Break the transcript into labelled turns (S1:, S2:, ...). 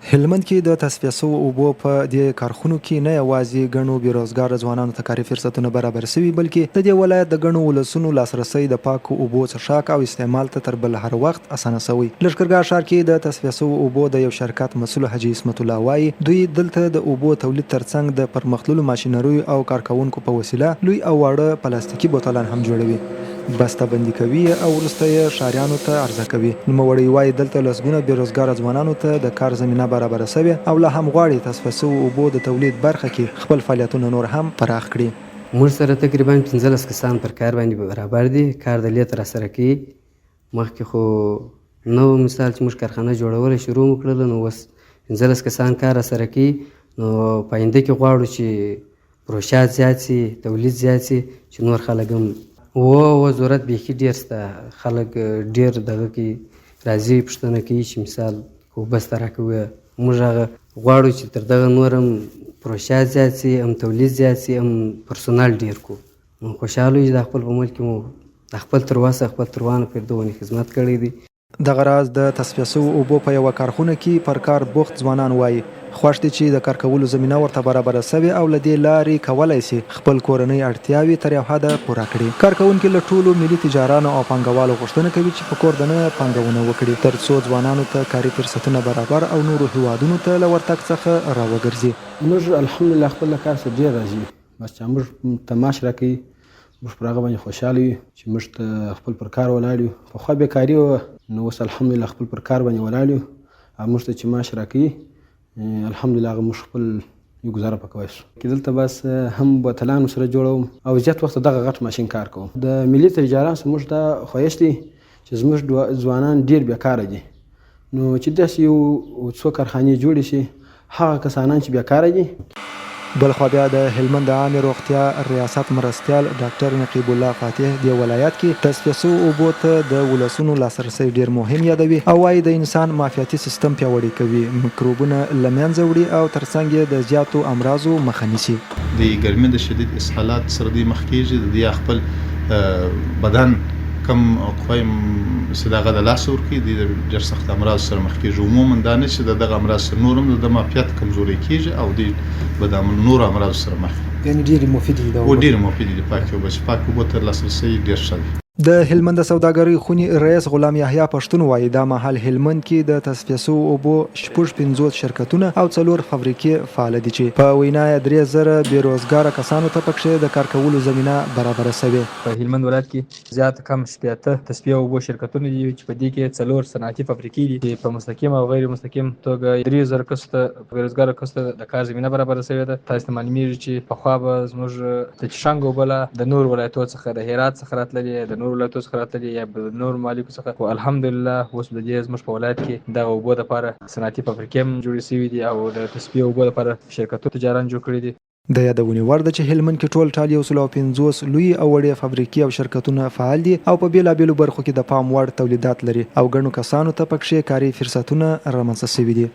S1: هلمند کې د تصفیه شوو اوبو په دې کارخونو کې نه یوازې ګڼو بیروزګاره ځوانانو ته کاري فرصتونه برابر شوي بلکې د دې ولایت د ګڼو ولسونو لاسرسی د پاکو اوبو څښاک او استعمال ته تر بل هر وخت اسانه شوی. لښکرګاه ښار کې د تصفیه شوو اوبو د یو شرکت مسؤل حاجي اسمت الله وایي دوی دلته د اوبو تولید ترڅنګ د پرمختللو ماشینریو او کارکونکو په وسیله لوی او واړه پلاستیکي بوتلان هم جوړوي. بسته بندي کوي او وروسته یې ښاریانو ته عرضه کوي. نوموړی وایي دلته لسګونه بیروزګاره ځوانانو ته د کار زمینه برابره شوې او لا هم غواړي تصفیه شوو اوبو د تولید برخه کې خپل فعالیتونه نور هم پراخ کړي.
S2: موږ سره تقریبا 15 کسان پر کار باندې برابر دي. کار د لیت راسره کوي. مخکې خو نو مثال چې موږ کارخانه جوړول شروع وکړل نو اوس 15 کسان کار راسره کوي. نو په آینده کې غواړو چې پروژه زیات شي، تولید زیات شي چې نور خلک هم ضرورت بیخي ډېر شته. خلک ډېر دغه کې راځي پوښتنه کوي چې مثال اوبه شته راکوي. موږ هغه غواړو چې تر دغه نور هم پروژه زیات شي، هم تولید زیات شي، هم پرسونال ډېر کړو. خوشحاله یو چې د خپل په ملک کې مو د خپل تر وسه خپل تروانه پر دغونې خدمت کړی دی.
S1: دغه راز د تصفیه شوو اوبو په یوه کارخونه کې پر کار بوخت ځوانان وایي خوښ دي چې د کار کولو زمینه ورته برابره شوې او له دې لارې کولی شي خپل کورنۍ اړتیاوې تر یو حده پوره کړي. کارکوونکي له ټولو ملي تجارانو او پانګوالو غوښتنه کوي چې په کور دننه پانګونه وکړي تر څو ځوانانو ته کاري فرصتونه برابر او نورو هیوادونو ته له ورتګ څخه راوګرځي.
S3: موږ الحمدلله خپل له کار څخه ډېر راضي یو. بس چې موږ ته معاش راکوي موږ پر هغه باندې خوشحاله یو چې موږ ته خپل پر کار ولاړ یو. پخوا بېکاري وه نو اوس الحمدلله خپل پر کار باندې ولاړ یو. موږ ته چې معاش راکوي الحمدلله هغه موږ خپل یو ګزاره په کولی شو. دلته بس هم بوتلانو سره جوړوم او زیات وخت دغه غټ ماشین کار کوم. د ملي تجارت څخه موږ ته ښایست دی چې زموږ ځوانان ډېر بېکاره دي. نو چې داسې یو څو کارخانې جوړې شي هغه کسانان چې بېکاره دي.
S1: بلخوا بیا د هلمند عامې روغتیا ریاست مرستیال ډاکټر نقیب الله فاتح د ولایت کې تصفیه شوو اوبو ته د ولسونو لاسرسی ډېر مهم یادوي او وایي د انسان معافیتي سیستم پیاوړی کوي، میکروبونه له منځه وړي او ترڅنګ یې د زیاتو امراضو مخه نیسي.
S4: د ګرمۍ د شدید اسهالات سره دوی مخ کېږي. د دې خپل بدن کم قوی چې دغه د لاس ورکوي د ډېر سخت امراض سره مخ کېږي. عموما دا نه چې د دغه امراض سره نور هم د معافیت کمزوری کېږي او دوی به د نورو امراضو سره مخ کېږي.
S1: یعنې ډېرې مفیدې دي.
S4: ډېرې مفیدې دي. پاکې اوبه چې پاکې اوبو ته لاسرسی ډېر ښه دی.
S1: د هلمند سوداګرۍ خونې رئیس غلام یحیی پښتون وایي دا مهال هلمند کې د تصفیه شوو اوبو 50 شرکتونه او 4 فابریکې فعال دي چې په وینا یې 3000 بیروزګاره کسانو ته پکښې د کار کولو زمینه برابره شوې.
S5: په هلمند ولایت کې زیات کم 80 تصفیه اوبو شرکتونه دي چې په دې کې 4 صنعتي فابریکې دي چې په مستقیم او غیر مستقیم توګه 3000 کسو ته بیروزګاره کسو ته د کار زمینه برابره شوې ده. تاسو ته معلومیږي چې پخوا به زموږ د چشنګ اوبه د نور ولایتونو څخه د هرات څخه راتللې د ولایتونو څخه راتللې یا د نور مالکو څخه خو الحمدلله اوس د دې زموږ په ولایت کې دغه اوبو دپاره صنعتي فابریکې هم جوړې شوي دي او د تصفیې اوبو دپاره شرکتونو تجاران جوړ کړي دي.
S1: د یادونې وړ ده چې هلمند کې ټول 150 لوی او وړې فابریکې او شرکتونه فعال دي او په بېلابېلو برخو کې د پام وړ تولیدات لري او ګڼو کسانو ته پکښې کاري فرصتونه رامنځته شوي دي.